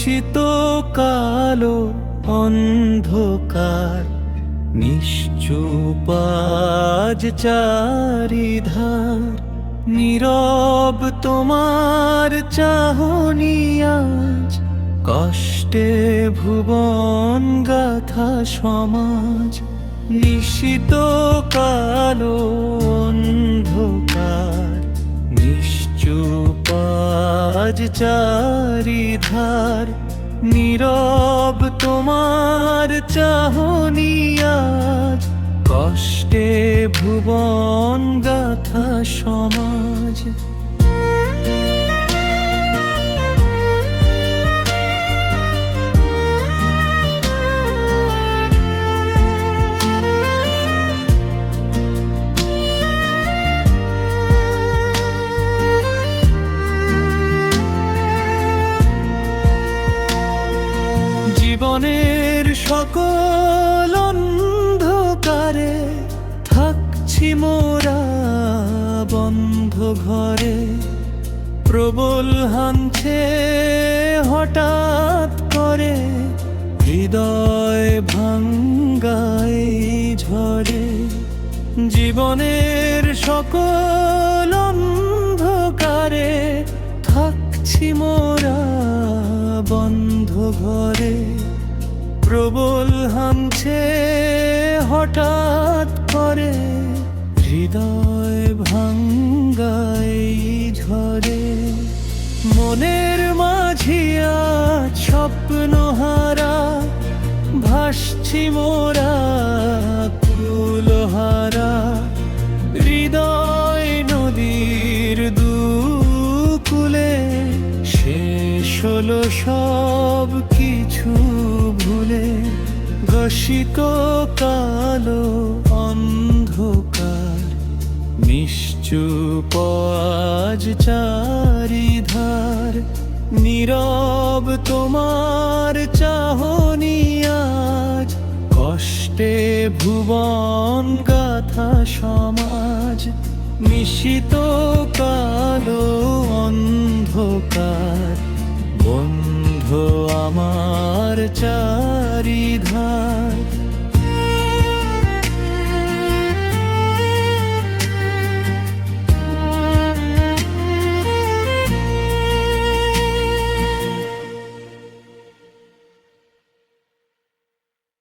নিশিত কালো অন্ধকার, নিশ্চুপ আজ চারিধার। নীরব তোমার চাহনি আজ, কষ্টে ভুবন গাথা সমাজ। নিশিত কালো অন্ধকার, নিশ্চুপ আজ চারিধার। নীরব তোমার চাহনি আজ, কষ্টে ভুবন গাথা সমাজ। জীবনের সকল অন্ধকারে থাকছি মোরা বন্ধ ঘরে। প্রবল হানছে হঠাৎ করে, হৃদয় ভাঙ্গাই ঝরে। জীবনের সকল অন্ধকারে থাকছি মোরা বন্ধ ঘরে। প্রবল হামছে হঠাৎ করে, হৃদয় ভাঙ্গাই ঝরে। মনের মাঝিয়া স্বপ্ন হারা, ভাসছি মোরা কুলহারা। হৃদয় নদীর দুকুলে, শেষ হলো সব কিছু ভুলে। ঘোষিত কালো অন্ধকার, নিশ্চুপ আজ চারিধার। নীরব তোমার চাহনি আজ, কষ্টে ভুবন গাথা সমাজ। নিশিত কালো অন্ধকার, বন্ধ আমার চারিধার।